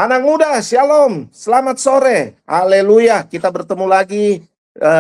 Anak muda, shalom, selamat sore, haleluya. Kita bertemu lagi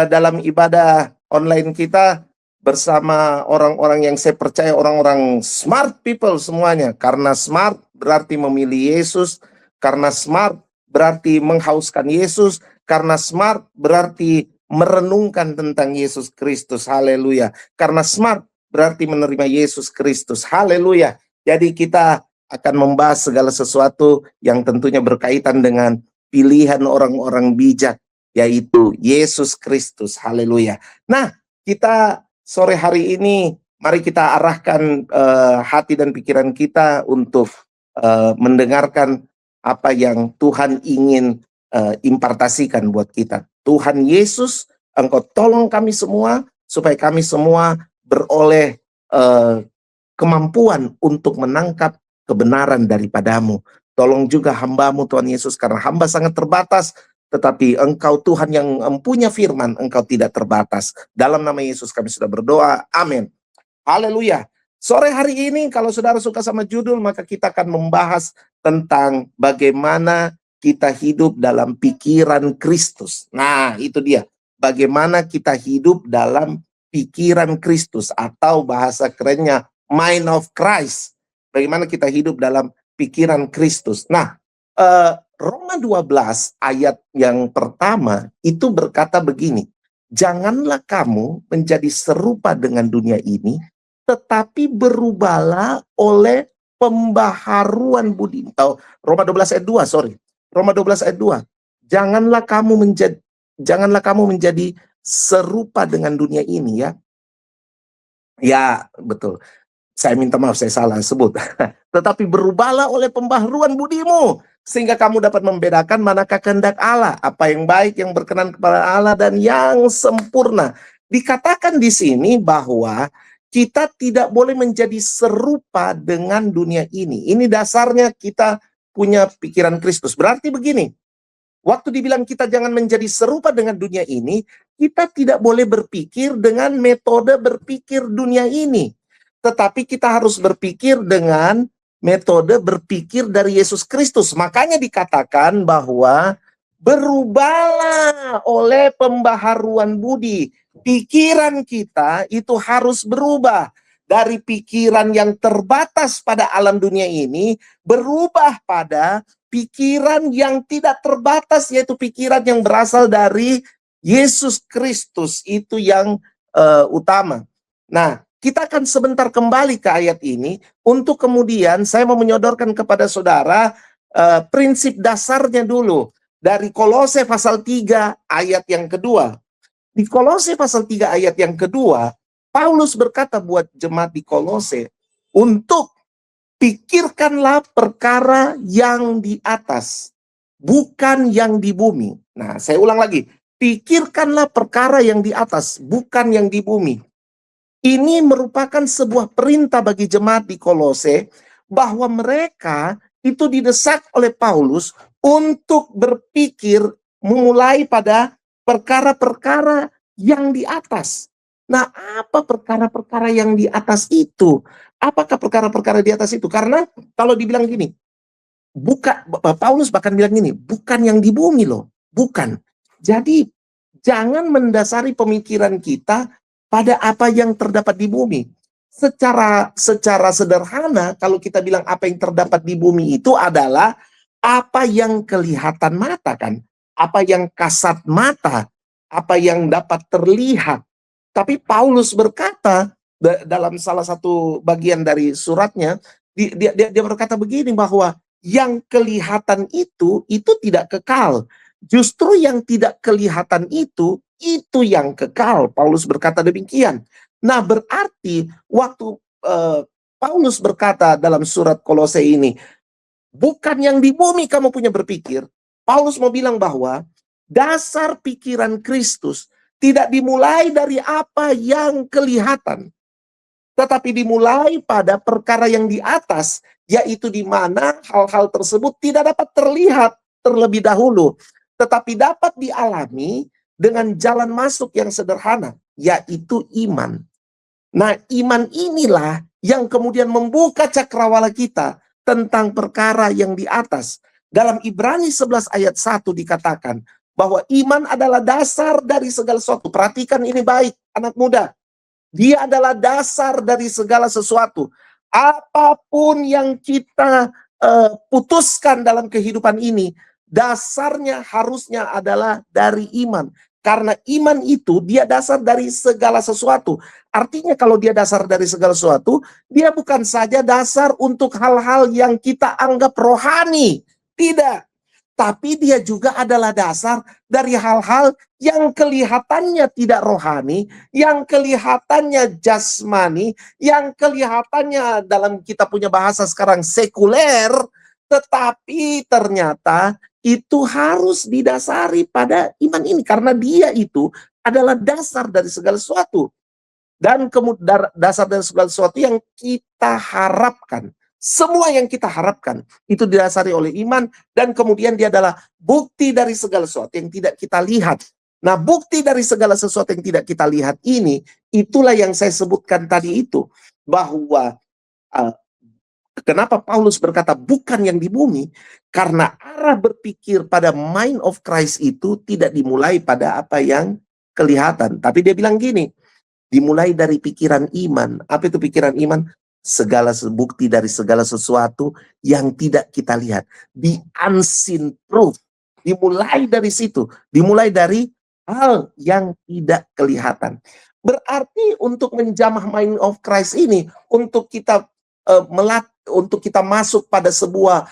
dalam ibadah online kita bersama orang-orang yang saya percaya orang-orang smart people semuanya. Karena smart berarti memilih Yesus, karena smart berarti menghauskan Yesus, karena smart berarti merenungkan tentang Yesus Kristus, haleluya. Karena smart berarti menerima Yesus Kristus, haleluya. Jadi kita akan membahas segala sesuatu yang tentunya berkaitan dengan pilihan orang-orang bijak, yaitu Yesus Kristus. Haleluya. Nah, kita sore hari ini, mari kita arahkan hati dan pikiran kita untuk mendengarkan apa yang Tuhan ingin impartasikan buat kita. Tuhan Yesus, Engkau tolong kami semua, supaya kami semua beroleh kemampuan untuk menangkap kebenaran daripadamu. Tolong juga hamba-Mu Tuhan Yesus, karena hamba sangat terbatas, tetapi Engkau Tuhan yang mempunyai firman, Engkau tidak terbatas. Dalam nama Yesus kami sudah berdoa, amin. Haleluya. Sore hari ini kalau saudara suka sama judul, maka kita akan membahas tentang bagaimana kita hidup dalam pikiran Kristus. Nah, itu dia. Bagaimana kita hidup dalam pikiran Kristus, atau bahasa kerennya mind of Christ. Bagaimana kita hidup dalam pikiran Kristus. Nah, Roma 12 ayat yang pertama itu berkata begini, janganlah kamu menjadi serupa dengan dunia ini, tetapi berubahlah oleh pembaharuan budi. Roma 12 ayat 2, sorry. Roma 12 ayat 2. Janganlah kamu menjadi serupa dengan dunia ini, ya. Ya, betul. Saya minta maaf, saya salah sebut. Tetapi berubahlah oleh pembaharuan budimu, sehingga kamu dapat membedakan manakah kehendak Allah, apa yang baik, yang berkenan kepada Allah, dan yang sempurna. Dikatakan di sini bahwa kita tidak boleh menjadi serupa dengan dunia ini. Ini dasarnya kita punya pikiran Kristus. Berarti begini, waktu dibilang kita jangan menjadi serupa dengan dunia ini, kita tidak boleh berpikir dengan metode berpikir dunia ini. Tetapi kita harus berpikir dengan metode berpikir dari Yesus Kristus. Makanya dikatakan bahwa berubahlah oleh pembaharuan budi. Pikiran kita itu harus berubah. Dari pikiran yang terbatas pada alam dunia ini, berubah pada pikiran yang tidak terbatas, yaitu pikiran yang berasal dari Yesus Kristus. Itu yang utama. Nah, kita akan sebentar kembali ke ayat ini, untuk kemudian saya mau menyodorkan kepada saudara prinsip dasarnya dulu. Dari Kolose pasal 3 ayat yang kedua. Di Kolose pasal 3 ayat yang kedua, Paulus berkata buat jemaat di Kolose, untuk pikirkanlah perkara yang di atas, bukan yang di bumi. Nah, saya ulang lagi. Pikirkanlah perkara yang di atas, bukan yang di bumi. Ini merupakan sebuah perintah bagi jemaat di Kolose, bahwa mereka itu didesak oleh Paulus untuk berpikir memulai pada perkara-perkara yang di atas. Nah, apa perkara-perkara yang di atas itu? Apakah perkara-perkara di atas itu? Karena kalau dibilang gini, Paulus bahkan bilang gini, bukan yang di bumi loh, bukan. Jadi jangan mendasari pemikiran kita pada apa yang terdapat di bumi. Secara sederhana, kalau kita bilang apa yang terdapat di bumi itu adalah apa yang kelihatan mata, kan? Apa yang kasat mata, apa yang dapat terlihat. Tapi Paulus berkata dalam salah satu bagian dari suratnya, dia berkata begini, bahwa yang kelihatan itu tidak kekal. Justru yang tidak kelihatan itu yang kekal. Paulus berkata demikian. Nah, berarti waktu Paulus berkata dalam surat Kolose ini, bukan yang di bumi kamu punya berpikir, Paulus mau bilang bahwa dasar pikiran Kristus tidak dimulai dari apa yang kelihatan, tetapi dimulai pada perkara yang di atas, yaitu di mana hal-hal tersebut tidak dapat terlihat terlebih dahulu, tetapi dapat dialami dengan jalan masuk yang sederhana, yaitu iman. Nah, iman inilah yang kemudian membuka cakrawala kita tentang perkara yang di atas. Dalam Ibrani 11 ayat 1 dikatakan bahwa iman adalah dasar dari segala sesuatu. Perhatikan ini baik, anak muda. Dia adalah dasar dari segala sesuatu. Apapun yang kita putuskan dalam kehidupan ini, dasarnya harusnya adalah dari iman. Karena iman itu dia dasar dari segala sesuatu. Artinya kalau dia dasar dari segala sesuatu, dia bukan saja dasar untuk hal-hal yang kita anggap rohani. Tidak. Tapi dia juga adalah dasar dari hal-hal yang kelihatannya tidak rohani, yang kelihatannya jasmani, yang kelihatannya dalam kita punya bahasa sekarang sekuler, tetapi ternyata itu harus didasari pada iman ini. Karena dia itu adalah dasar dari segala sesuatu. Dan kemudian dasar dari segala sesuatu yang kita harapkan. Semua yang kita harapkan itu didasari oleh iman, dan kemudian dia adalah bukti dari segala sesuatu yang tidak kita lihat. Nah, bukti dari segala sesuatu yang tidak kita lihat ini, itulah yang saya sebutkan tadi itu, bahwa kenapa Paulus berkata bukan yang di bumi, karena arah berpikir pada mind of Christ itu tidak dimulai pada apa yang kelihatan, tapi dia bilang gini, dimulai dari pikiran iman. Apa itu pikiran iman? Segala bukti dari segala sesuatu yang tidak kita lihat. The unseen truth. Dimulai dari situ. Dimulai dari hal yang tidak kelihatan. Berarti untuk menjamah mind of Christ ini, untuk kita untuk kita masuk pada sebuah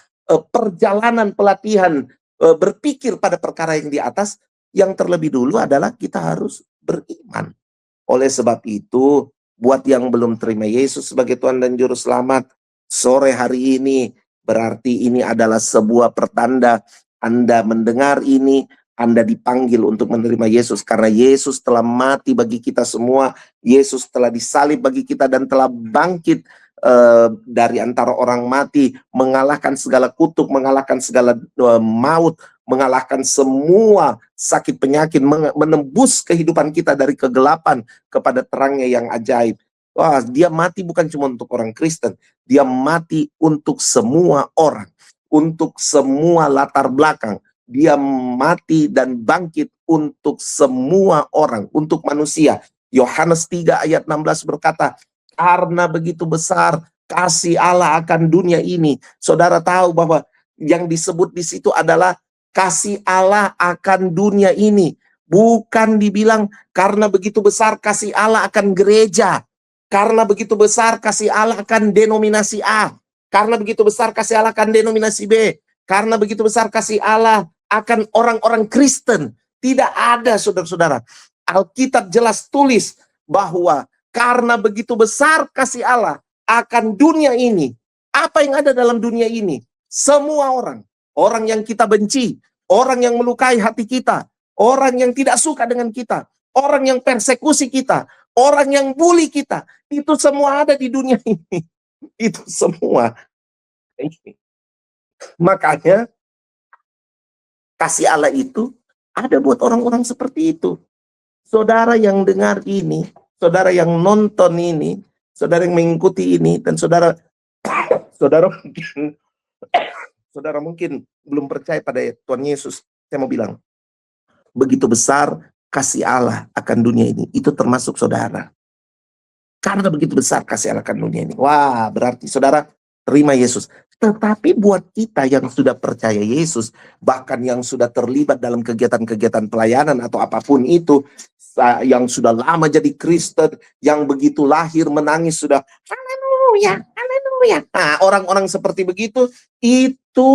perjalanan pelatihan berpikir pada perkara yang di atas, yang terlebih dulu adalah kita harus beriman. Oleh sebab itu, buat yang belum terima Yesus sebagai Tuhan dan Juru Selamat, sore hari ini berarti ini adalah sebuah pertanda Anda mendengar ini, Anda dipanggil untuk menerima Yesus. Karena Yesus telah mati bagi kita semua, Yesus telah disalib bagi kita dan telah bangkit dari antara orang mati, mengalahkan segala kutuk, mengalahkan segala maut, mengalahkan semua sakit penyakit, menembus kehidupan kita dari kegelapan kepada terangnya yang ajaib. Wah, dia mati bukan cuma untuk orang Kristen, dia mati untuk semua orang, untuk semua latar belakang. Dia mati dan bangkit untuk semua orang, untuk manusia. Yohanes 3 ayat 16 berkata, karena begitu besar kasih Allah akan dunia ini. Saudara tahu bahwa yang disebut di situ adalah kasih Allah akan dunia ini. Bukan dibilang karena begitu besar kasih Allah akan gereja. Karena begitu besar kasih Allah akan denominasi A. Karena begitu besar kasih Allah akan denominasi B. Karena begitu besar kasih Allah akan orang-orang Kristen. Tidak ada, saudara-saudara. Alkitab jelas tulis bahwa karena begitu besar kasih Allah akan dunia ini. Apa yang ada dalam dunia ini? Semua orang. Orang yang kita benci, orang yang melukai hati kita, orang yang tidak suka dengan kita, orang yang persekusi kita, orang yang bully kita. Itu semua ada di dunia ini. Itu semua. Makanya kasih Allah itu ada buat orang-orang seperti itu. Saudara yang dengar ini, saudara yang nonton ini, saudara yang mengikuti ini, dan saudara mungkin belum percaya pada Tuhan Yesus. Saya mau bilang, begitu besar kasih Allah akan dunia ini, itu termasuk saudara. Karena begitu besar kasih Allah akan dunia ini. Wah, berarti saudara terima Yesus. Tetapi buat kita yang sudah percaya Yesus, bahkan yang sudah terlibat dalam kegiatan-kegiatan pelayanan atau apapun itu, yang sudah lama jadi Kristen, yang begitu lahir menangis sudah haleluya, haleluya. Nah, orang-orang seperti begitu, itu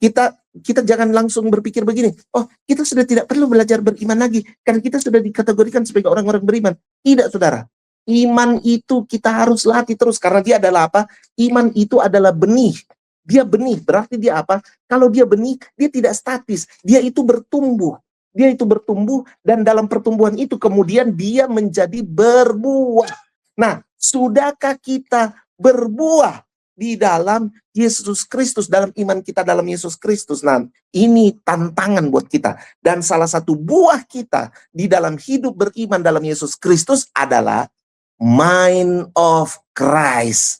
kita jangan langsung berpikir begini, oh kita sudah tidak perlu belajar beriman lagi, karena kita sudah dikategorikan sebagai orang-orang beriman. Tidak, saudara. Iman itu kita harus latih terus, karena dia adalah apa? Iman itu adalah benih. Dia benih, berarti dia apa? Kalau dia benih, dia tidak statis, dia itu bertumbuh. Dia itu bertumbuh, dan dalam pertumbuhan itu kemudian dia menjadi berbuah. Nah, sudahkah kita berbuah di dalam Yesus Kristus, dalam iman kita dalam Yesus Kristus? Nah, ini tantangan buat kita. Dan salah satu buah kita di dalam hidup beriman dalam Yesus Kristus adalah mind of Christ,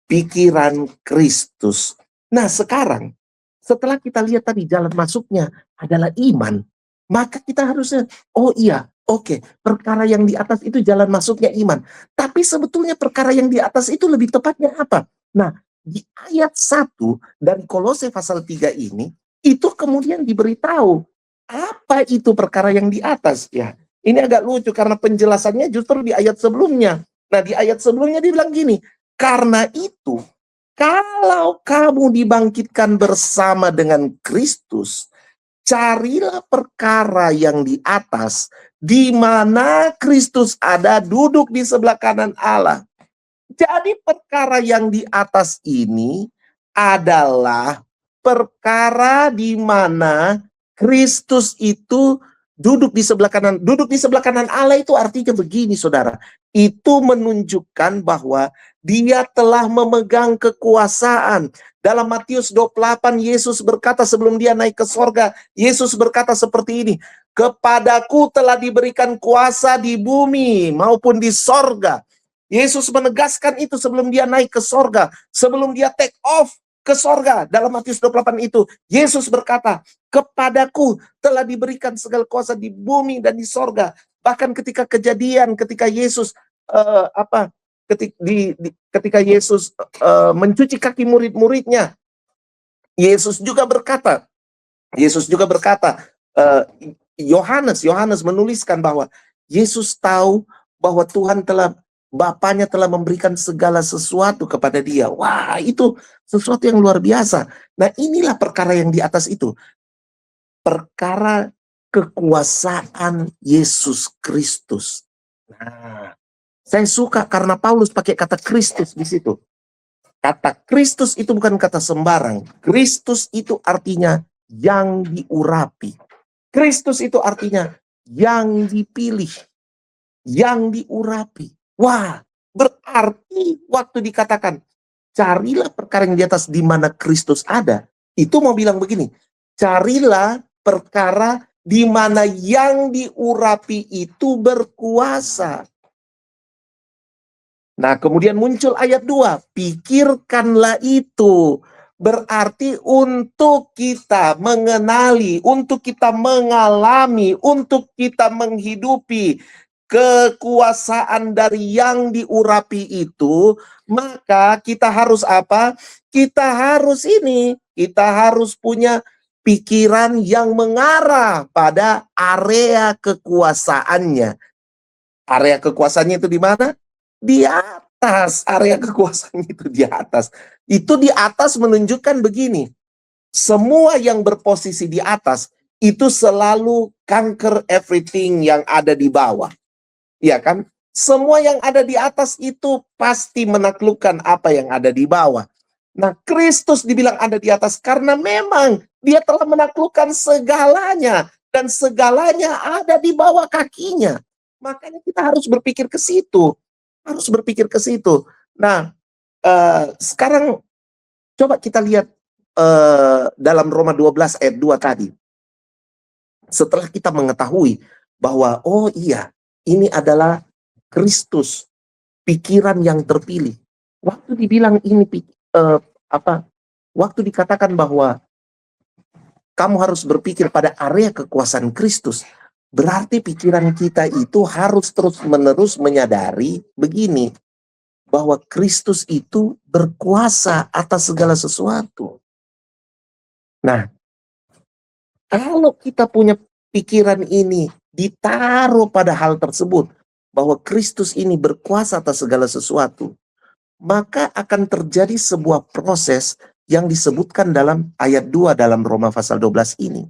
pikiran Kristus. Nah, sekarang Setelah kita lihat tadi jalan masuknya adalah iman, maka kita harusnya, oh iya, oke, perkara yang di atas itu jalan masuknya iman. Tapi sebetulnya perkara yang di atas itu lebih tepatnya apa? Nah, di ayat 1 dari Kolose pasal 3 ini, itu kemudian diberitahu, apa itu perkara yang di atas? Ya, ini agak lucu karena penjelasannya justru di ayat sebelumnya. Nah, di ayat sebelumnya dibilang gini, karena itu, kalau kamu dibangkitkan bersama dengan Kristus, carilah perkara yang di atas, di mana Kristus ada duduk di sebelah kanan Allah. Jadi perkara yang di atas ini adalah perkara di mana Kristus itu duduk di sebelah kanan. Duduk di sebelah kanan Allah itu artinya begini, saudara. Itu menunjukkan bahwa dia telah memegang kekuasaan. Dalam Matius 28, Yesus berkata sebelum dia naik ke sorga, Yesus berkata seperti ini, kepadaku telah diberikan kuasa di bumi maupun di sorga. Yesus menegaskan itu sebelum dia naik ke sorga, sebelum dia take off ke sorga. Dalam Matius 28 itu, Yesus berkata, kepadaku telah diberikan segala kuasa di bumi dan di sorga. Bahkan ketika kejadian, ketika Yesus ketika Yesus mencuci kaki murid-muridnya, Yesus juga berkata, Yohanes menuliskan bahwa Yesus tahu bahwa Tuhan Bapaknya telah memberikan segala sesuatu kepada dia. Wah, itu sesuatu yang luar biasa. Nah, inilah perkara yang di atas itu. Perkara kekuasaan Yesus Kristus. Nah, saya suka karena Paulus pakai kata Kristus di situ. Kata Kristus itu bukan kata sembarang. Kristus itu artinya yang diurapi. Kristus itu artinya yang dipilih, yang diurapi. Wah, berarti waktu dikatakan carilah perkara yang di atas di mana Kristus ada, itu mau bilang begini, carilah perkara di mana yang diurapi itu berkuasa. Nah, kemudian muncul ayat 2, pikirkanlah itu. Berarti untuk kita mengenali, untuk kita mengalami, untuk kita menghidupi kekuasaan dari yang diurapi itu, maka kita harus apa? Kita harus punya pikiran yang mengarah pada area kekuasaannya. Area kekuasaannya itu di mana? Di atas. Area kekuasaan itu di atas. Itu di atas menunjukkan begini, semua yang berposisi di atas itu selalu conquer everything yang ada di bawah. Ya kan? Semua yang ada di atas itu pasti menaklukkan apa yang ada di bawah. Nah, Kristus dibilang ada di atas karena memang dia telah menaklukkan segalanya dan segalanya ada di bawah kakinya. Makanya kita harus berpikir ke situ. Nah, sekarang coba kita lihat dalam Roma 12 ayat 2 tadi. Setelah kita mengetahui bahwa oh iya, ini adalah Kristus, pikiran yang terpilih. Waktu dibilang ini waktu dikatakan bahwa kamu harus berpikir pada area kekuasaan Kristus, berarti pikiran kita itu harus terus-menerus menyadari begini, bahwa Kristus itu berkuasa atas segala sesuatu. Nah, kalau kita punya pikiran ini ditaruh pada hal tersebut, bahwa Kristus ini berkuasa atas segala sesuatu, maka akan terjadi sebuah proses yang disebutkan dalam ayat 2 dalam Roma pasal 12 ini.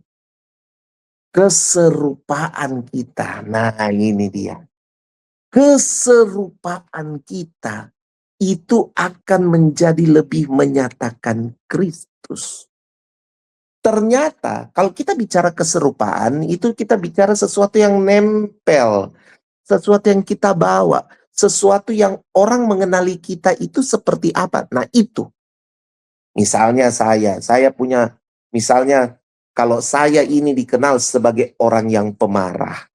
Keserupaan kita. Nah, ini dia. Keserupaan kita itu akan menjadi lebih menyatakan Kristus. Ternyata kalau kita bicara keserupaan, itu kita bicara sesuatu yang nempel, sesuatu yang kita bawa, sesuatu yang orang mengenali kita itu seperti apa. Nah, itu. Misalnya saya punya, misalnya kalau saya ini dikenal sebagai orang yang pemarah.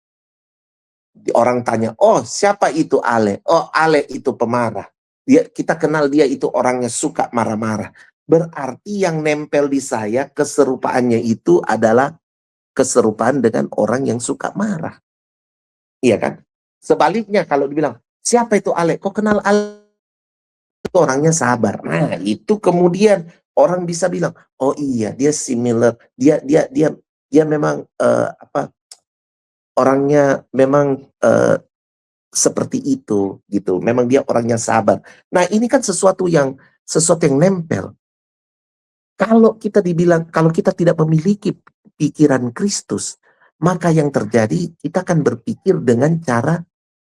Orang tanya, oh siapa itu Ale? Oh Ale itu pemarah. Kita kenal dia itu orangnya suka marah-marah. Berarti yang nempel di saya keserupaannya itu adalah keserupaan dengan orang yang suka marah. Iya kan? Sebaliknya kalau dibilang, siapa itu Alek? Kok kenal Alek? Itu orangnya sabar. Nah, itu kemudian orang bisa bilang, oh iya, dia similar, dia memang orangnya memang seperti itu gitu. Memang dia orangnya sabar. Nah, ini kan sesuatu yang nempel. Kalau kita dibilang, kalau kita tidak memiliki pikiran Kristus, maka yang terjadi kita akan berpikir dengan cara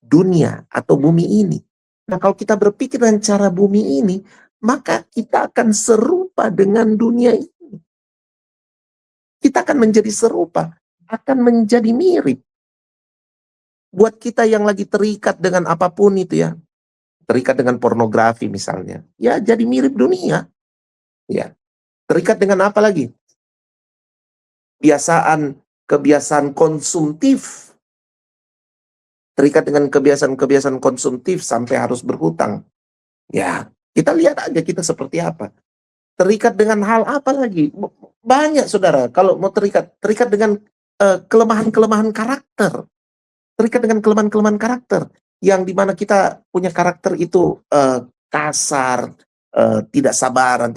dunia atau bumi ini. Nah, kalau kita berpikir dengan cara bumi ini, maka kita akan serupa dengan dunia ini. Kita akan menjadi serupa, akan menjadi mirip. Buat kita yang lagi terikat dengan apapun itu ya, terikat dengan pornografi misalnya, ya jadi mirip dunia. Ya, terikat dengan apa lagi? Kebiasaan konsumtif. Terikat dengan kebiasaan konsumtif sampai harus berhutang. Ya, kita lihat aja kita seperti apa. Terikat dengan hal apa lagi? Banyak, saudara. Kalau mau terikat dengan kelemahan-kelemahan karakter. Terikat dengan kelemahan-kelemahan karakter. Yang dimana kita punya karakter itu kasar, tidak sabaran,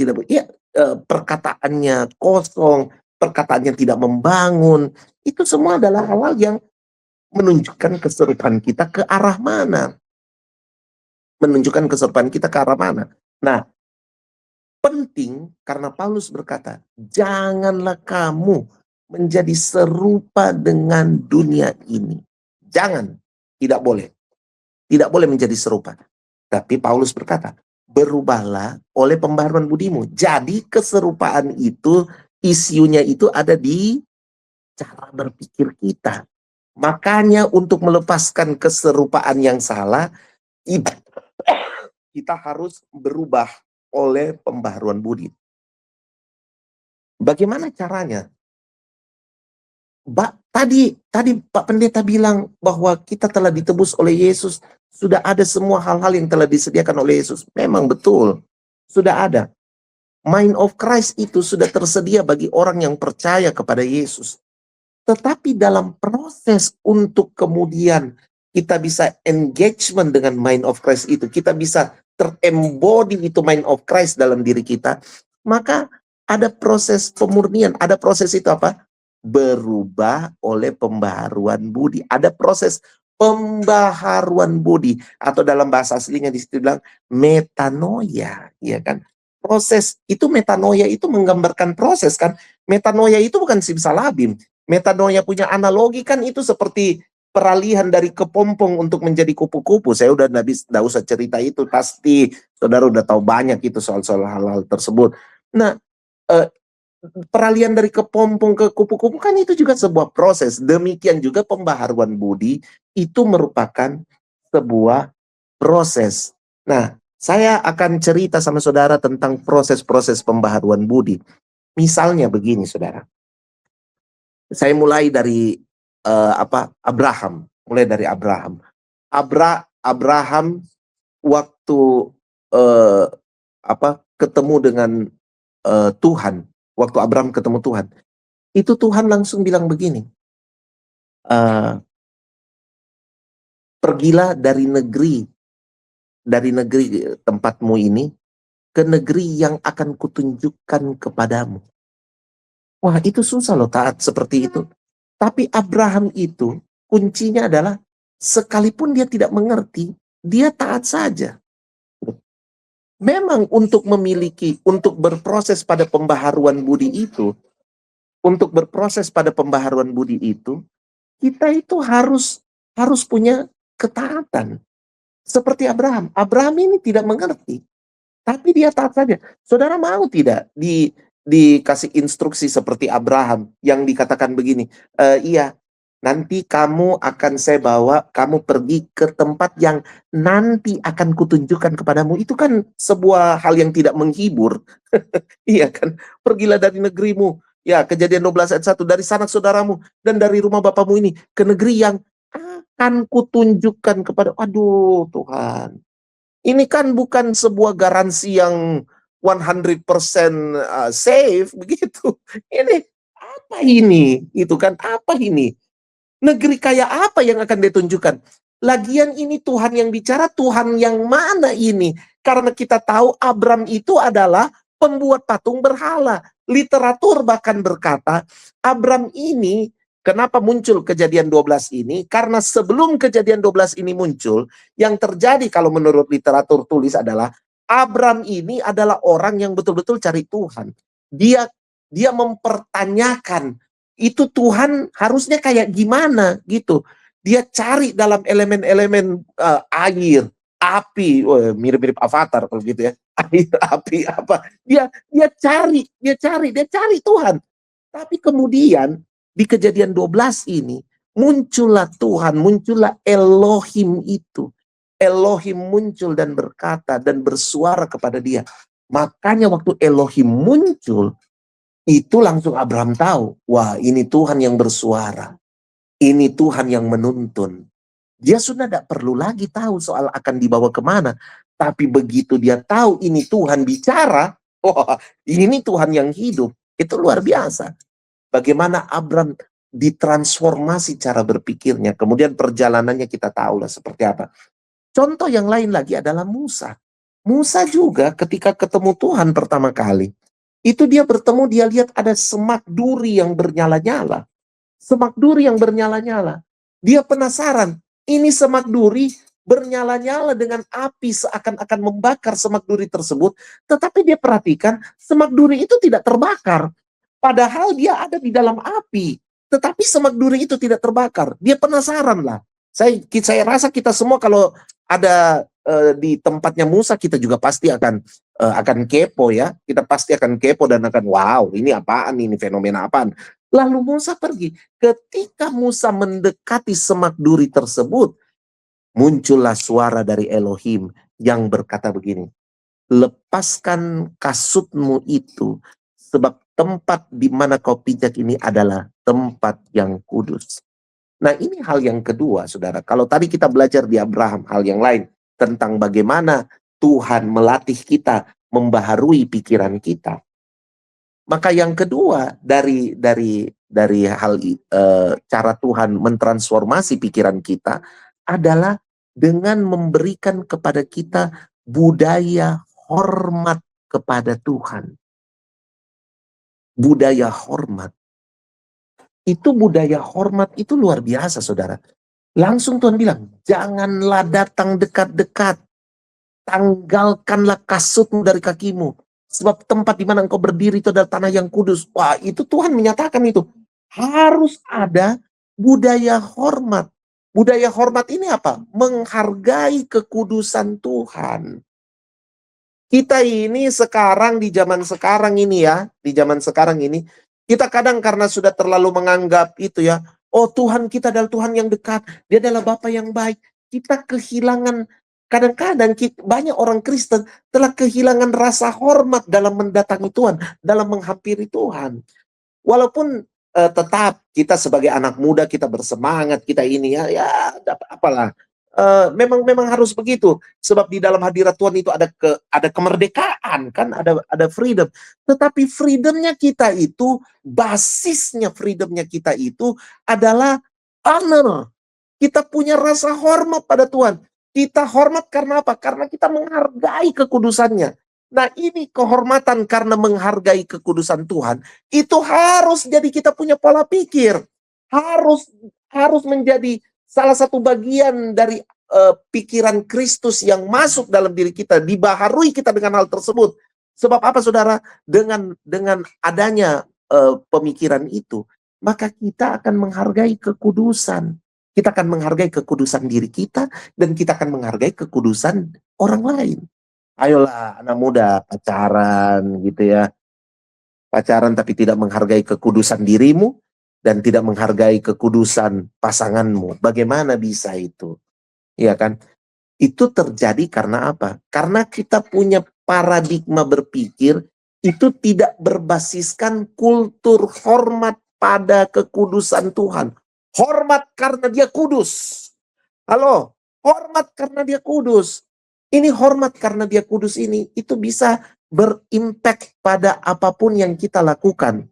perkataannya kosong, perkataannya tidak membangun. Itu semua adalah hal-hal yang menunjukkan keserupaan kita ke arah mana. Menunjukkan keserupaan kita ke arah mana. Nah, penting karena Paulus berkata, janganlah kamu menjadi serupa dengan dunia ini. Jangan, tidak boleh. Tidak boleh menjadi serupa. Tapi Paulus berkata, berubahlah oleh pembaharuan budimu. Jadi keserupaan itu, isunya itu ada di cara berpikir kita. Makanya untuk melepaskan keserupaan yang salah, kita harus berubah oleh pembaharuan budi. Bagaimana caranya? Tadi Pak Pendeta bilang bahwa kita telah ditebus oleh Yesus, sudah ada semua hal-hal yang telah disediakan oleh Yesus. Memang betul, sudah ada. Mind of Christ itu sudah tersedia bagi orang yang percaya kepada Yesus. Tetapi dalam proses untuk kemudian kita bisa engagement dengan mind of Christ itu, kita bisa terembody itu mind of Christ dalam diri kita, maka ada proses pemurnian, ada proses itu apa? Berubah oleh pembaharuan budi. Ada proses pembaharuan budi, atau dalam bahasa aslinya di situ bilang metanoia, ya kan? Proses itu, metanoia itu menggambarkan proses kan? Metanoia itu bukan simsalabim. Metanoia punya analogi kan itu seperti peralihan dari kepompong untuk menjadi kupu-kupu. Saya udah nggak usah cerita itu, pasti saudara udah tahu banyak itu soal-soal hal-hal tersebut. Nah, peralihan dari kepompong ke kupu-kupu kan itu juga sebuah proses. Demikian juga pembaharuan budi itu merupakan sebuah proses. Nah, saya akan cerita sama saudara tentang proses-proses pembaharuan budi. Misalnya begini, saudara. Saya mulai dari Abraham. Mulai dari Abraham. Abraham waktu ketemu dengan Tuhan. Waktu Abraham ketemu Tuhan, itu Tuhan langsung bilang begini, pergilah dari negeri tempatmu ini ke negeri yang akan kutunjukkan kepadamu. Wah, itu susah loh taat seperti itu. Tapi Abraham itu kuncinya adalah sekalipun dia tidak mengerti, dia taat saja. Memang untuk berproses pada pembaharuan budi itu, kita itu harus punya ketaatan. Seperti Abraham. Abraham ini tidak mengerti, tapi dia taat saja. Saudara mau tidak dikasih instruksi seperti Abraham yang dikatakan begini, iya, nanti kamu akan saya bawa, kamu pergi ke tempat yang nanti akan kutunjukkan kepadamu. Itu kan sebuah hal yang tidak menghibur. Iya kan? Pergilah dari negerimu. Ya, Kejadian 12 ayat 1. Dari sanak saudaramu dan dari rumah bapamu ini ke negeri yang akan kutunjukkan kepada. Aduh Tuhan. Ini kan bukan sebuah garansi yang 100% safe begitu. Ini apa ini? Itu kan apa ini? Negeri kayak apa yang akan ditunjukkan? Lagian ini Tuhan yang bicara, Tuhan yang mana ini? Karena kita tahu Abram itu adalah pembuat patung berhala. Literatur bahkan berkata, Abram ini, kenapa muncul kejadian 12 ini? Karena sebelum kejadian 12 ini muncul, yang terjadi kalau menurut literatur tulis adalah, Abram ini adalah orang yang betul-betul cari Tuhan. Dia mempertanyakan, itu Tuhan harusnya kayak gimana gitu. Dia cari dalam elemen-elemen air, api, mirip-mirip Avatar kalau gitu ya. Air, api, apa. Dia cari Tuhan. Tapi kemudian di kejadian 12 ini muncullah Tuhan, muncullah Elohim itu. Elohim muncul dan berkata dan bersuara kepada dia. Makanya waktu Elohim muncul, itu langsung Abraham tahu, wah ini Tuhan yang bersuara. Ini Tuhan yang menuntun. Dia sudah tidak perlu lagi tahu soal akan dibawa kemana. Tapi begitu dia tahu ini Tuhan bicara, wah ini Tuhan yang hidup. Itu luar biasa. Bagaimana Abraham ditransformasi cara berpikirnya. Kemudian perjalanannya kita tahu lah seperti apa. Contoh yang lain lagi adalah Musa. Musa juga ketika ketemu Tuhan pertama kali, itu dia bertemu, dia lihat ada semak duri yang bernyala-nyala. Semak duri yang bernyala-nyala. Dia penasaran, ini semak duri bernyala-nyala dengan api seakan-akan membakar semak duri tersebut. Tetapi dia perhatikan, semak duri itu tidak terbakar. Padahal dia ada di dalam api. Tetapi semak duri itu tidak terbakar. Dia penasaran lah. Saya rasa kita semua kalau ada di tempatnya Musa, kita juga pasti akan kepo ya. Kita pasti akan kepo dan akan wow, ini apaan, ini fenomena apaan. Lalu Musa pergi. Ketika Musa mendekati semak duri tersebut, muncullah suara dari Elohim yang berkata begini, lepaskan kasutmu itu, sebab tempat di mana kau pijak ini adalah tempat yang kudus. Nah ini hal yang kedua, saudara. Kalau tadi kita belajar di Abraham hal yang lain tentang bagaimana Tuhan melatih kita membaharui pikiran kita. Maka yang kedua dari hal cara Tuhan mentransformasi pikiran kita adalah dengan memberikan kepada kita budaya hormat kepada Tuhan. Budaya hormat. Itu budaya hormat itu luar biasa, saudara. Langsung Tuhan bilang, janganlah datang dekat-dekat. Tanggalkanlah kasutmu dari kakimu. Sebab tempat di mana engkau berdiri itu adalah tanah yang kudus. Wah, itu Tuhan menyatakan itu. Harus ada budaya hormat. Budaya hormat ini apa? Menghargai kekudusan Tuhan. Kita ini sekarang, di zaman sekarang ini ya, di zaman sekarang ini, kita kadang karena sudah terlalu menganggap itu ya, oh Tuhan kita adalah Tuhan yang dekat, dia adalah Bapa yang baik. Kita kehilangan, kadang-kadang banyak orang Kristen telah kehilangan rasa hormat dalam mendatangi Tuhan, dalam menghampiri Tuhan. Walaupun tetap kita sebagai anak muda, kita bersemangat, kita ini ya apalah. Memang harus begitu, sebab di dalam hadirat Tuhan itu ada kemerdekaan kan, ada freedom. Tetapi freedomnya kita itu, basisnya freedomnya kita itu adalah honor. Kita punya rasa hormat pada Tuhan. Kita hormat karena apa? Karena kita menghargai kekudusannya. Nah ini kehormatan karena menghargai kekudusan Tuhan, itu harus jadi kita punya pola pikir. Harus menjadi salah satu bagian dari pikiran Kristus yang masuk dalam diri kita, dibaharui kita dengan hal tersebut. Sebab apa saudara? Dengan adanya pemikiran itu, maka kita akan menghargai kekudusan. Kita akan menghargai kekudusan diri kita, dan kita akan menghargai kekudusan orang lain. Ayolah anak muda, pacaran gitu ya. Pacaran tapi tidak menghargai kekudusan dirimu, dan tidak menghargai kekudusan pasanganmu. Bagaimana bisa itu? Ya kan? Itu terjadi karena apa? Karena kita punya paradigma berpikir itu tidak berbasiskan kultur hormat pada kekudusan Tuhan. Hormat karena dia kudus. Halo, hormat karena dia kudus. Ini hormat karena dia kudus ini, itu bisa berimpact pada apapun yang kita lakukan.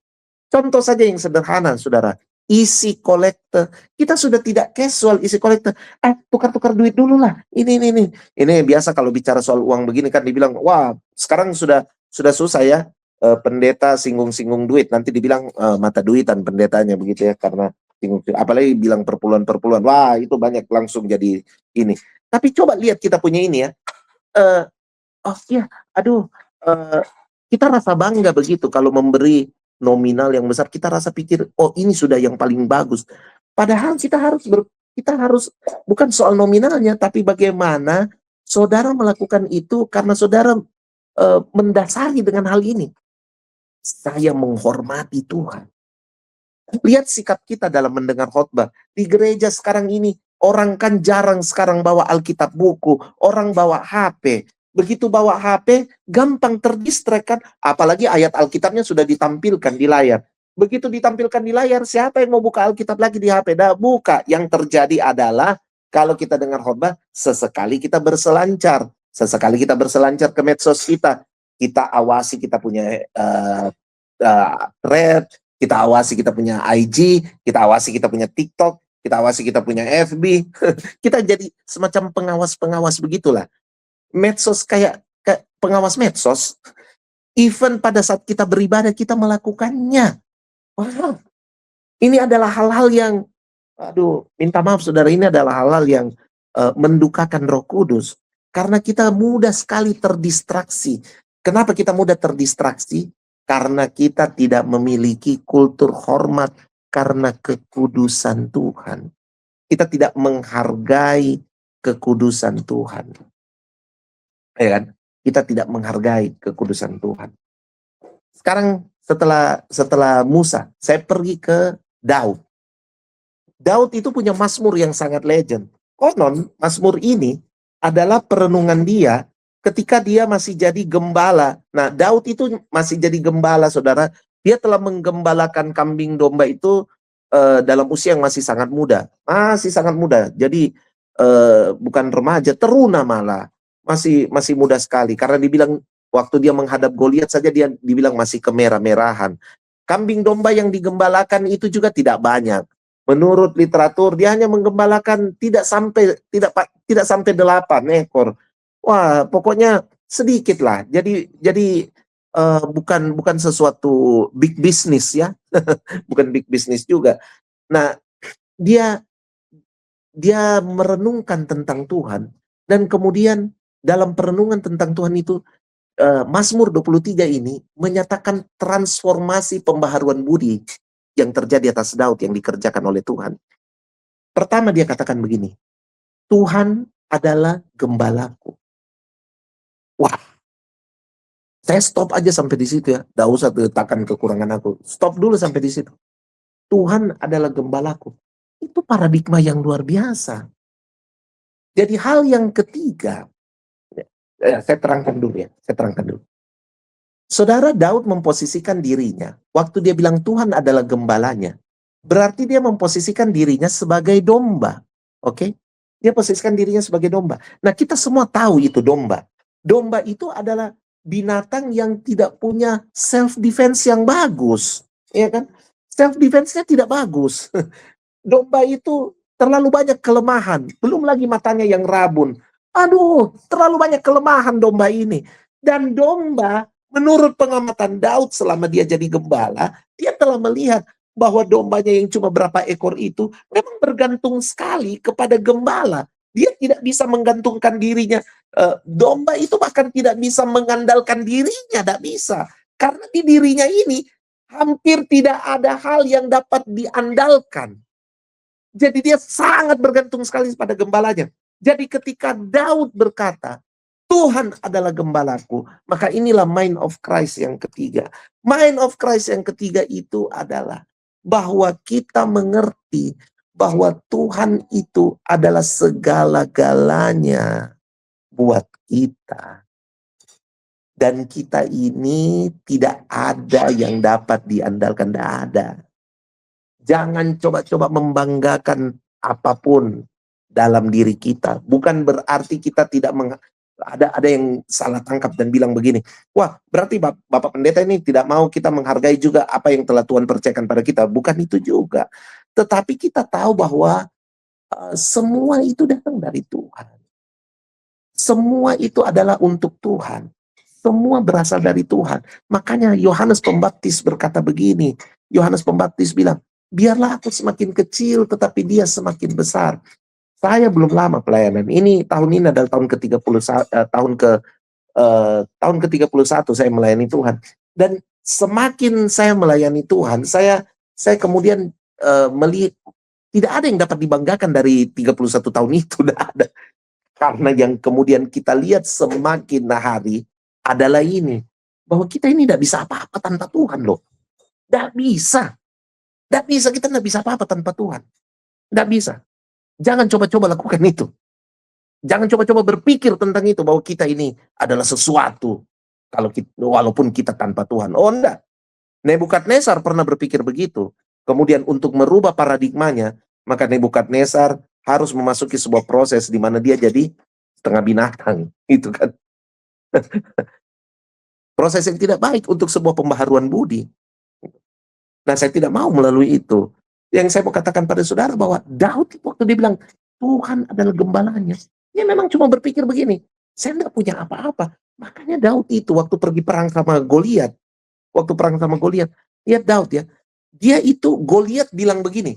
Contoh saja yang sederhana, saudara. Isi kolektor. Kita sudah tidak casual isi kolektor. Tukar-tukar duit dulu lah. Ini. Ini biasa kalau bicara soal uang begini kan dibilang, wah sekarang sudah susah ya. Pendeta singgung-singgung duit. Nanti dibilang mata duitan pendetanya begitu ya. Karena apalagi bilang perpuluhan-perpuluhan. Wah itu banyak langsung jadi ini. Tapi coba lihat kita punya ini ya. Oh iya, aduh. Kita rasa bangga begitu kalau memberi nominal yang besar, kita rasa pikir, oh ini sudah yang paling bagus. Padahal kita harus bukan soal nominalnya, tapi bagaimana saudara melakukan itu karena saudara mendasari dengan hal ini. Saya menghormati Tuhan. Lihat sikap kita dalam mendengar khotbah. Di gereja sekarang ini, orang kan jarang sekarang bawa Alkitab buku, orang bawa HP. Begitu bawa HP, gampang terdistract kan. Apalagi ayat Alkitabnya sudah ditampilkan di layar. Begitu ditampilkan di layar, siapa yang mau buka Alkitab lagi di HP? Dah buka. Yang terjadi adalah, kalau kita dengar khotbah, sesekali kita berselancar. Sesekali kita berselancar ke medsos kita. Kita awasi kita punya thread, kita awasi kita punya IG, kita awasi kita punya TikTok, kita awasi kita punya FB. Kita jadi semacam pengawas-pengawas begitulah. Medsos kayak pengawas medsos, even pada saat kita beribadah kita melakukannya. Wah, ini adalah hal-hal yang, minta maaf saudara, ini adalah hal-hal yang mendukakan Roh Kudus. Karena kita mudah sekali terdistraksi. Kenapa kita mudah terdistraksi? Karena kita tidak memiliki kultur hormat karena kekudusan Tuhan. Kita tidak menghargai kekudusan Tuhan. Ya kan? Kita tidak menghargai kekudusan Tuhan. Sekarang setelah Musa, saya pergi ke Daud. Daud itu punya mazmur yang sangat legend. Konon mazmur ini adalah perenungan dia ketika dia masih jadi gembala. Nah, Daud itu masih jadi gembala, saudara. Dia telah menggembalakan kambing domba itu dalam usia yang masih sangat muda. Masih sangat muda. Jadi bukan remaja, teruna malah. Masih muda sekali, karena dibilang waktu dia menghadap Goliat saja dia dibilang masih kemerah-merahan. Kambing domba yang digembalakan itu juga tidak banyak. Menurut literatur dia hanya menggembalakan tidak sampai 8 ekor. Wah, pokoknya sedikit lah. Jadi bukan sesuatu big business ya. Bukan big business juga. Nah, dia merenungkan tentang Tuhan, dan kemudian dalam perenungan tentang Tuhan itu, Mazmur 23 ini menyatakan transformasi pembaharuan budi yang terjadi atas Daud yang dikerjakan oleh Tuhan. Pertama dia katakan begini, Tuhan adalah gembalaku. Wah, saya stop aja sampai di situ ya. Tidak usah letakkan kekurangan aku. Stop dulu sampai di situ. Tuhan adalah gembalaku. Itu paradigma yang luar biasa. Jadi hal yang ketiga, saya terangkan dulu. Saudara, Daud memposisikan dirinya, waktu dia bilang Tuhan adalah gembalanya, berarti dia memposisikan dirinya sebagai domba. Oke? Dia posisikan dirinya sebagai domba. Nah, kita semua tahu itu domba. Domba itu adalah binatang yang tidak punya self defense yang bagus, ya kan? Self defense-nya tidak bagus. Domba itu terlalu banyak kelemahan, belum lagi matanya yang rabun. Aduh, terlalu banyak kelemahan domba ini. Dan domba, menurut pengamatan Daud selama dia jadi gembala, dia telah melihat bahwa dombanya yang cuma berapa ekor itu memang bergantung sekali kepada gembala. Dia tidak bisa menggantungkan dirinya. Domba itu bahkan tidak bisa mengandalkan dirinya, tidak bisa. Karena di dirinya ini hampir tidak ada hal yang dapat diandalkan. Jadi dia sangat bergantung sekali pada gembalanya. Jadi ketika Daud berkata, Tuhan adalah gembalaku, maka inilah mind of Christ yang ketiga. Mind of Christ yang ketiga itu adalah bahwa kita mengerti bahwa Tuhan itu adalah segala-galanya buat kita. Dan kita ini tidak ada yang dapat diandalkan, tidak ada. Jangan coba-coba membanggakan apapun dalam diri kita. Bukan berarti kita tidak Ada yang salah tangkap dan bilang begini, wah berarti Bapak Pendeta ini tidak mau kita menghargai juga apa yang telah Tuhan percayakan pada kita. Bukan itu juga. Tetapi kita tahu bahwa semua itu datang dari Tuhan. Semua itu adalah untuk Tuhan. Semua berasal dari Tuhan. Makanya Yohanes Pembaptis berkata begini. Yohanes Pembaptis bilang, biarlah aku semakin kecil tetapi dia semakin besar. Saya belum lama pelayanan. Tahun ini adalah tahun ke-31 tahun ke-31 saya melayani Tuhan. Dan semakin saya melayani Tuhan, saya kemudian melihat tidak ada yang dapat dibanggakan dari 31 tahun itu, tidak ada. Karena yang kemudian kita lihat semakin hari adalah ini, bahwa kita ini tidak bisa apa-apa tanpa Tuhan loh. Tidak bisa. Tidak bisa, kita tidak bisa apa-apa tanpa Tuhan. Tidak bisa. Jangan coba-coba lakukan itu. Jangan coba-coba berpikir tentang itu, bahwa kita ini adalah sesuatu walaupun kita tanpa Tuhan. Oh enggak. Nebukadnezar pernah berpikir begitu. Kemudian untuk merubah paradigmanya, maka Nebukadnezar harus memasuki sebuah proses di mana dia jadi setengah binatang. Itu kan. Proses yang tidak baik untuk sebuah pembaharuan budi. Nah, saya tidak mau melalui itu. Yang saya mau katakan pada saudara bahwa Daud waktu dia bilang, Tuhan adalah gembalanya. Dia memang cuma berpikir begini, saya tidak punya apa-apa. Makanya Daud itu waktu pergi perang sama Goliat, lihat Daud ya, dia itu Goliat bilang begini,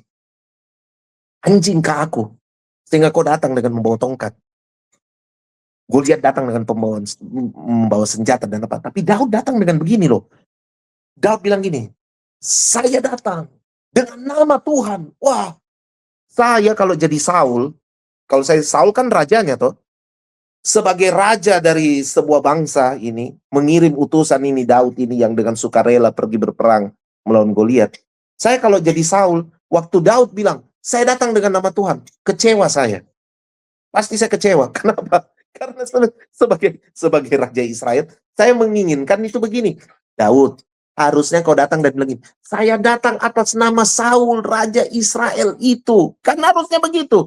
anjing ke aku, sehingga kau datang dengan membawa tongkat. Goliat datang dengan membawa senjata dan apa. Tapi Daud datang dengan begini loh. Daud bilang gini, saya datang dengan nama Tuhan. Wah, saya kalau jadi Saul kan rajanya toh. Sebagai raja dari sebuah bangsa ini, mengirim utusan ini, Daud ini yang dengan sukarela pergi berperang melawan Goliat. Saya kalau jadi Saul, waktu Daud bilang, saya datang dengan nama Tuhan, kecewa saya. Pasti saya kecewa. Kenapa? Karena sebagai raja Israel, saya menginginkan itu begini. Daud, harusnya kau datang dan bilang, saya datang atas nama Saul, raja Israel itu. Kan harusnya begitu.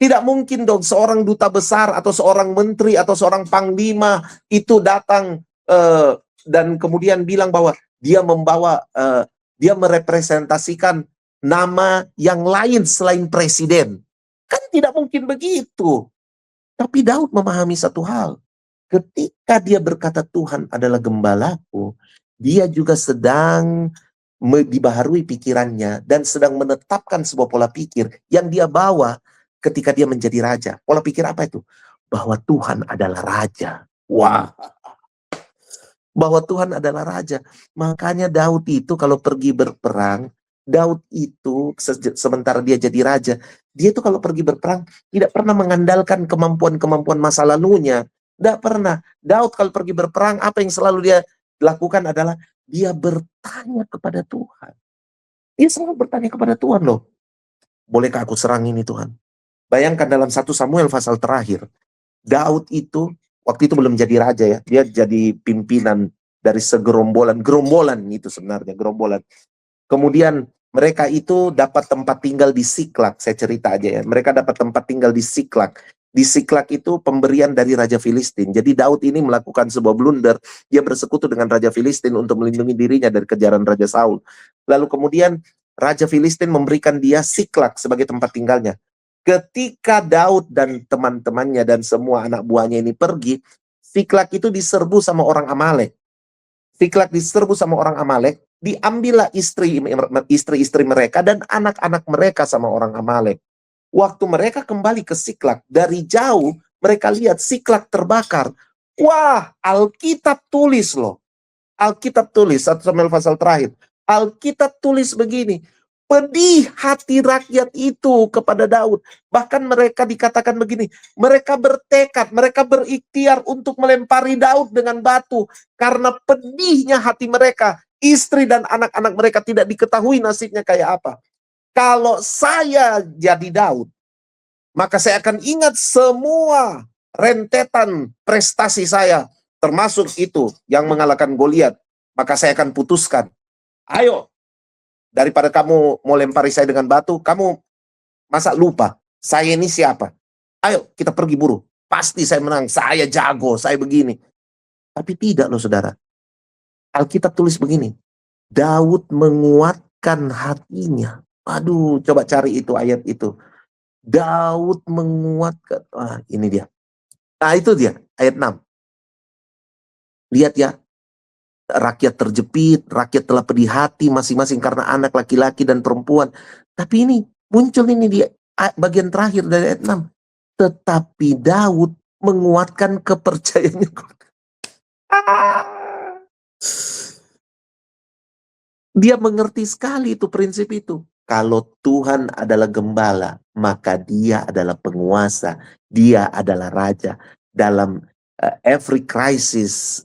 Tidak mungkin dong seorang duta besar atau seorang menteri atau seorang panglima itu datang dan kemudian bilang bahwa dia dia merepresentasikan nama yang lain selain presiden. Kan tidak mungkin begitu. Tapi Daud memahami satu hal. Ketika dia berkata Tuhan adalah gembalaku, dia juga sedang dibaharui pikirannya dan sedang menetapkan sebuah pola pikir yang dia bawa ketika dia menjadi raja. Pola pikir apa itu? Bahwa Tuhan adalah raja. Wah. Bahwa Tuhan adalah raja. Makanya Daud itu kalau pergi berperang, Daud itu sementara dia jadi raja, dia itu kalau pergi berperang tidak pernah mengandalkan kemampuan-kemampuan masa lalunya. Tidak pernah. Daud kalau pergi berperang, apa yang selalu dia lakukan adalah dia bertanya kepada Tuhan. Dia selalu bertanya kepada Tuhan loh. Bolehkah aku serang ini Tuhan? Bayangkan dalam 1 Samuel pasal terakhir, Daud itu waktu itu belum jadi raja ya, dia jadi pimpinan dari gerombolan itu sebenarnya, gerombolan. Kemudian mereka itu dapat tempat tinggal di Siklak, saya cerita aja ya. Mereka dapat tempat tinggal di Siklak. Di Siklak itu pemberian dari Raja Filistin. Jadi Daud ini melakukan sebuah blunder, dia bersekutu dengan Raja Filistin untuk melindungi dirinya dari kejaran Raja Saul. Lalu kemudian Raja Filistin memberikan dia Siklak sebagai tempat tinggalnya. Ketika Daud dan teman-temannya dan semua anak buahnya ini pergi, Siklak itu diserbu sama orang Amalek. Siklak diserbu sama orang Amalek, diambillah istri-istri mereka dan anak-anak mereka sama orang Amalek. Waktu mereka kembali ke Siklak, dari jauh mereka lihat Siklak terbakar. Wah, Alkitab tulis loh. Alkitab tulis, 1 Samuel pasal terakhir. Alkitab tulis begini, pedih hati rakyat itu kepada Daud. Bahkan mereka dikatakan begini, mereka bertekad, mereka berikhtiar untuk melempari Daud dengan batu. Karena pedihnya hati mereka, istri dan anak-anak mereka tidak diketahui nasibnya kayak apa. Kalau saya jadi Daud, maka saya akan ingat semua rentetan prestasi saya, termasuk itu yang mengalahkan Goliat. Maka saya akan putuskan, ayo, daripada kamu mau lempari saya dengan batu, kamu masa lupa saya ini siapa? Ayo kita pergi buru. pasti saya menang, saya jago, saya begini. Tapi tidak loh saudara. Alkitab tulis begini, Daud menguatkan hatinya. Aduh, coba cari itu ayat itu. Daud menguatkan. Ini dia. Nah, itu dia, ayat 6. Lihat ya, rakyat terjepit, rakyat telah pedih hati masing-masing karena anak laki-laki dan perempuan. Tapi ini, muncul ini di bagian terakhir dari ayat 6. Tetapi Daud menguatkan kepercayaannya. Dia mengerti sekali itu prinsip itu. Kalau Tuhan adalah gembala, maka dia adalah penguasa, dia adalah raja. Dalam every crisis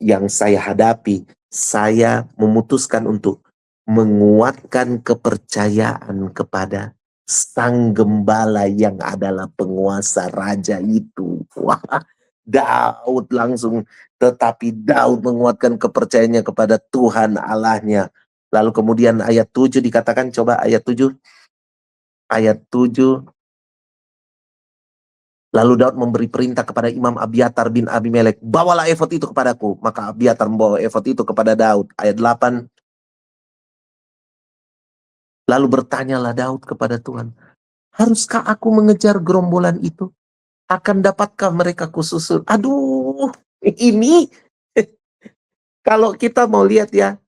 yang saya hadapi, saya memutuskan untuk menguatkan kepercayaan kepada Sang Gembala yang adalah penguasa raja itu. Wah, Daud langsung, tetapi Daud menguatkan kepercayaannya kepada Tuhan Allahnya. Lalu kemudian ayat 7 dikatakan, coba ayat 7. Ayat 7. Lalu Daud memberi perintah kepada Imam Abiatar bin Abimelek, bawalah efod itu kepadaku. Maka Abiatar membawa efod itu kepada Daud. Ayat 8. Lalu bertanyalah Daud kepada Tuhan, haruskah aku mengejar gerombolan itu? Akan dapatkah mereka kususul? Aduh, ini kalau kita mau lihat ya,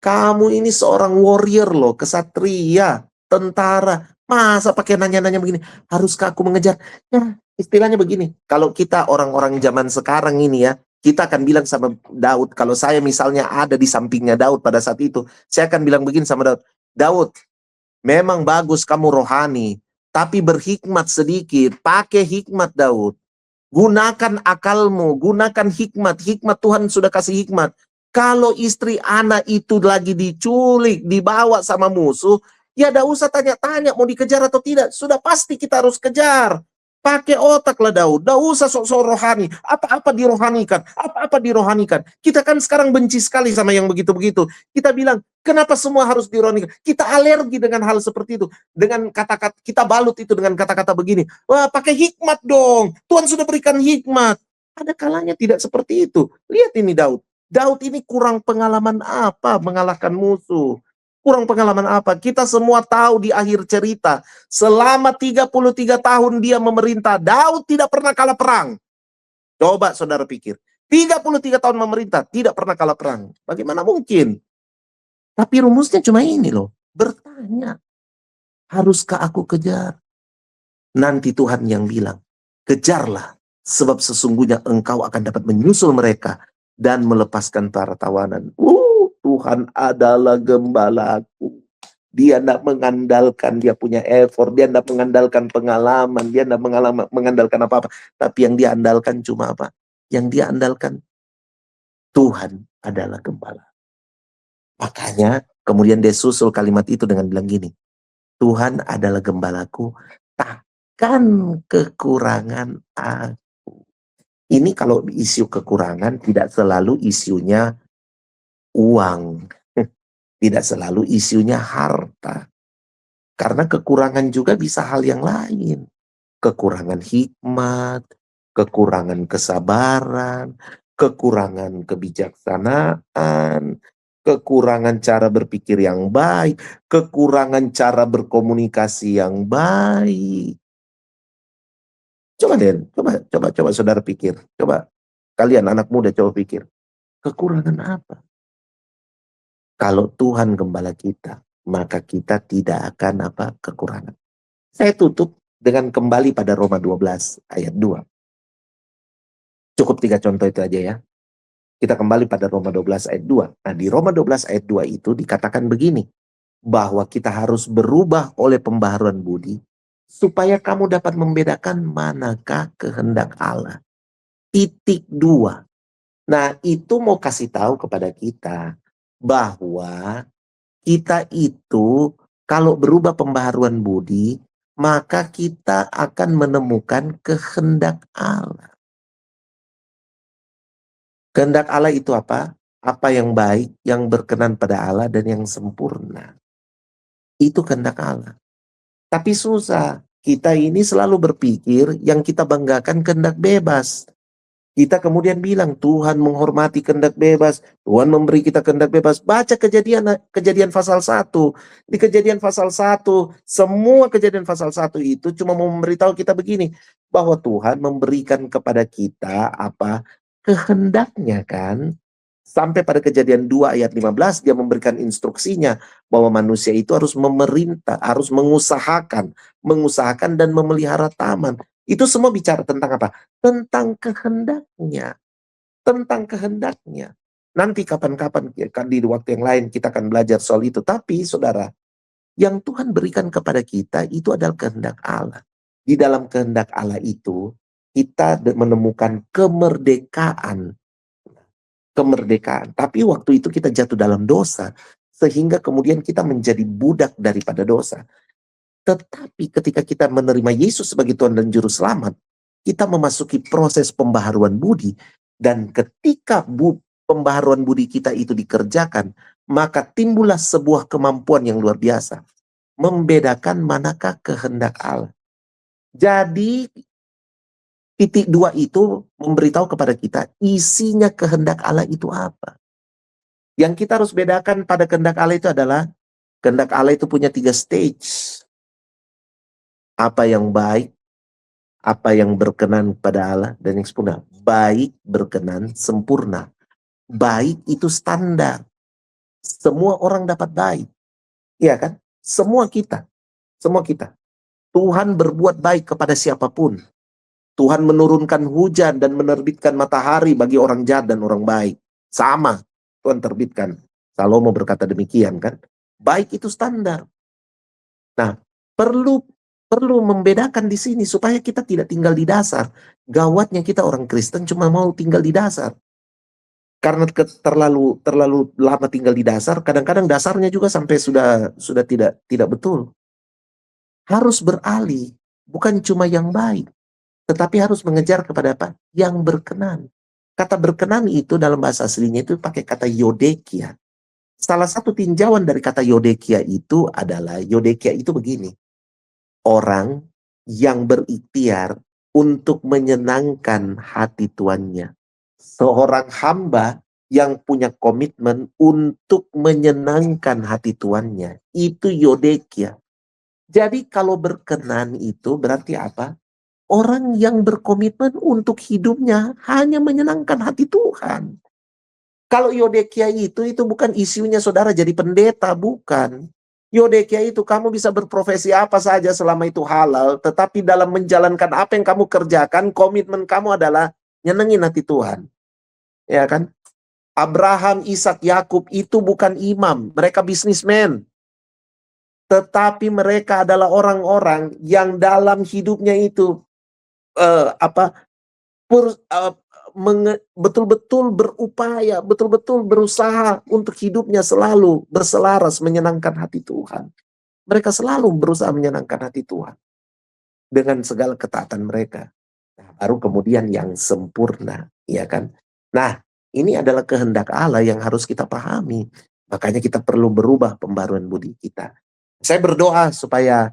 kamu ini seorang warrior loh, kesatria, tentara. Masa pakai nanya-nanya begini, haruskah aku mengejar? Ya, istilahnya begini, kalau kita orang-orang zaman sekarang ini ya, kita akan bilang sama Daud, kalau saya misalnya ada di sampingnya Daud pada saat itu, saya akan bilang begini sama Daud, Daud, memang bagus kamu rohani, tapi berhikmat sedikit, pakai hikmat Daud. Gunakan akalmu, gunakan hikmat. Hikmat Tuhan sudah kasih hikmat. Kalau istri anak itu lagi diculik, dibawa sama musuh, ya tidak usah tanya-tanya mau dikejar atau tidak. Sudah pasti kita harus kejar. Pakai otak lah Daud. Tidak usah sok-sok rohani. Apa-apa dirohanikan. Apa-apa dirohanikan. Kita kan sekarang benci sekali sama yang begitu-begitu. Kita bilang, kenapa semua harus dirohanikan? Kita alergi dengan hal seperti itu. Dengan kata-kata, kita balut itu dengan kata-kata begini. Wah, pakai hikmat dong. Tuhan sudah berikan hikmat. Ada kalanya tidak seperti itu. Lihat ini Daud. Daud ini kurang pengalaman apa mengalahkan musuh? Kurang pengalaman apa? Kita semua tahu di akhir cerita, selama 33 tahun dia memerintah, Daud tidak pernah kalah perang. Coba saudara pikir, 33 tahun memerintah, tidak pernah kalah perang. Bagaimana mungkin? Tapi rumusnya cuma ini loh, bertanya, haruskah aku kejar? Nanti Tuhan yang bilang, kejarlah, sebab sesungguhnya engkau akan dapat menyusul mereka dan melepaskan para tawanan. Tuhan adalah gembalaku. Dia tidak mengandalkan dia punya effort, dia tidak mengandalkan pengalaman, dia tidak mengandalkan apa-apa. Tapi yang dia andalkan cuma apa? Yang dia andalkan, Tuhan adalah gembala. Makanya kemudian dia susul kalimat itu dengan bilang gini, Tuhan adalah gembalaku, takkan kekurangan aku. Ini kalau isu kekurangan tidak selalu isunya uang. Tidak selalu isunya harta. Karena kekurangan juga bisa hal yang lain. Kekurangan hikmat, kekurangan kesabaran, kekurangan kebijaksanaan, kekurangan cara berpikir yang baik, kekurangan cara berkomunikasi yang baik. Coba deh, coba saudara pikir. Coba kalian anak muda coba pikir. Kekurangan apa? Kalau Tuhan gembala kita, maka kita tidak akan kekurangan. Saya tutup dengan kembali pada Roma 12 ayat 2. Cukup 3 contoh itu aja ya. Kita kembali pada Roma 12 ayat 2. Nah, di Roma 12 ayat 2 itu dikatakan begini, bahwa kita harus berubah oleh pembaharuan budi, supaya kamu dapat membedakan manakah kehendak Allah. Titik 2. Nah, itu mau kasih tahu kepada kita, bahwa kita itu kalau berubah pembaharuan budi, maka kita akan menemukan kehendak Allah. Kehendak Allah itu apa? Apa yang baik, yang berkenan pada Allah, dan yang sempurna. Itu kehendak Allah. Tapi susah. kita ini selalu berpikir yang kita banggakan kehendak bebas. Kita kemudian bilang Tuhan menghormati kehendak bebas, Tuhan memberi kita kehendak bebas. Baca kejadian pasal 1. Di kejadian pasal 1, semua kejadian pasal 1 itu cuma memberitahu kita begini, bahwa Tuhan memberikan kepada kita apa? Kehendaknya kan. Sampai pada kejadian 2 ayat 15 dia memberikan instruksinya bahwa manusia itu harus memerintah, harus mengusahakan dan memelihara taman. Itu semua bicara tentang apa? Tentang kehendaknya. Tentang kehendaknya. Nanti kapan-kapan di waktu yang lain kita akan belajar soal itu. Tapi saudara, yang Tuhan berikan kepada kita itu adalah kehendak Allah. Di dalam kehendak Allah itu, kita menemukan kemerdekaan. Tapi waktu itu kita jatuh dalam dosa. Sehingga kemudian kita menjadi budak daripada dosa. Tetapi ketika kita menerima Yesus sebagai Tuhan dan Juru Selamat, kita memasuki proses pembaharuan budi. Dan ketika pembaharuan budi kita itu dikerjakan, maka timbullah sebuah kemampuan yang luar biasa. Membedakan manakah kehendak Allah. Jadi, titik 2 itu memberitahu kepada kita isinya kehendak Allah itu apa. Yang kita harus bedakan pada kehendak Allah itu adalah, kehendak Allah itu punya 3 stage. Apa yang baik, apa yang berkenan kepada Allah, dan yang sempurna. Baik, berkenan, sempurna. Baik itu standar. Semua orang dapat baik. Iya kan? Semua kita. Tuhan berbuat baik kepada siapapun. Tuhan menurunkan hujan dan menerbitkan matahari bagi orang jahat dan orang baik. Sama, Tuhan terbitkan. Salomo berkata demikian kan. Baik itu standar. Nah, perlu membedakan di sini supaya kita tidak tinggal di dasar. Gawatnya kita orang Kristen cuma mau tinggal di dasar. Karena terlalu lama tinggal di dasar, kadang-kadang dasarnya juga sampai sudah tidak betul. Harus beralih, bukan cuma yang baik, tetapi harus mengejar kepada apa? Yang berkenan. Kata berkenan itu dalam bahasa aslinya itu pakai kata yodekia. Salah satu tinjauan dari kata yodekia itu adalah, yodekia itu begini. Orang yang berikhtiar untuk menyenangkan hati tuannya. Seorang hamba yang punya komitmen untuk menyenangkan hati tuannya. Itu yodekia. Jadi kalau berkenan itu berarti apa? Orang yang berkomitmen untuk hidupnya hanya menyenangkan hati Tuhan. Kalau yodekia itu bukan isunya saudara jadi pendeta, bukan. Yodekia itu kamu bisa berprofesi apa saja selama itu halal, tetapi dalam menjalankan apa yang kamu kerjakan, komitmen kamu adalah nyenengin hati Tuhan. Ya kan? Abraham, Ishak, Yakub itu bukan imam, mereka bisnismen. Tetapi mereka adalah orang-orang yang dalam hidupnya itu betul-betul berupaya, betul-betul berusaha untuk hidupnya selalu berselaras menyenangkan hati Tuhan. Mereka selalu berusaha menyenangkan hati Tuhan dengan segala ketaatan mereka. Nah, baru kemudian yang sempurna, ya kan? Nah, ini adalah kehendak Allah yang harus kita pahami. Makanya kita perlu berubah pembaruan budi kita. Saya berdoa supaya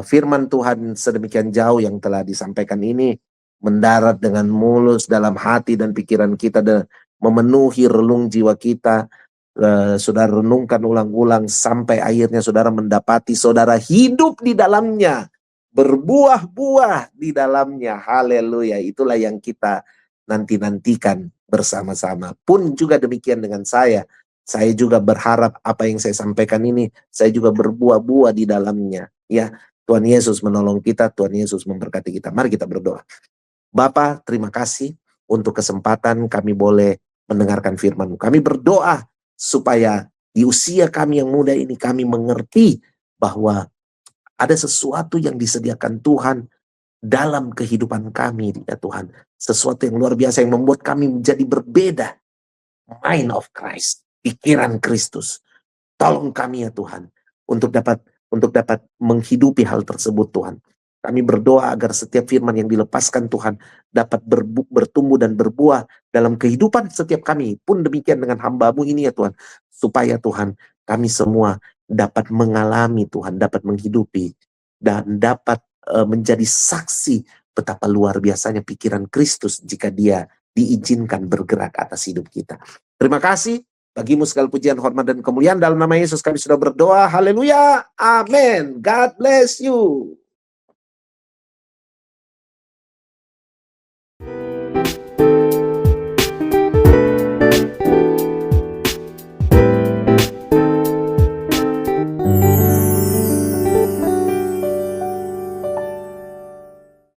firman Tuhan sedemikian jauh yang telah disampaikan ini mendarat dengan mulus dalam hati dan pikiran kita dan memenuhi relung jiwa kita. Saudara renungkan ulang-ulang sampai akhirnya saudara mendapati saudara hidup di dalamnya, berbuah-buah di dalamnya. Haleluya. Itulah yang kita nanti-nantikan bersama-sama. Pun juga demikian dengan saya. Saya juga berharap apa yang saya sampaikan ini, saya juga berbuah-buah di dalamnya. Ya, Tuhan Yesus menolong kita, Tuhan Yesus memberkati kita. Mari kita berdoa. Bapa, terima kasih untuk kesempatan kami boleh mendengarkan firman-Mu. Kami berdoa supaya di usia kami yang muda ini kami mengerti bahwa ada sesuatu yang disediakan Tuhan dalam kehidupan kami, ya Tuhan. Sesuatu yang luar biasa yang membuat kami menjadi berbeda. Mind of Christ. Pikiran Kristus. Tolong kami ya Tuhan untuk dapat menghidupi hal tersebut Tuhan. Kami berdoa agar setiap firman yang dilepaskan Tuhan dapat bertumbuh dan berbuah dalam kehidupan setiap kami. Pun demikian dengan hamba-Mu ini ya Tuhan. Supaya Tuhan kami semua dapat mengalami Tuhan, dapat menghidupi dan dapat menjadi saksi betapa luar biasanya pikiran Kristus jika dia diizinkan bergerak atas hidup kita. Terima kasih. Bagimu segala pujian, hormat, dan kemuliaan. Dalam nama Yesus kami sudah berdoa. Haleluya. Amin. God bless you.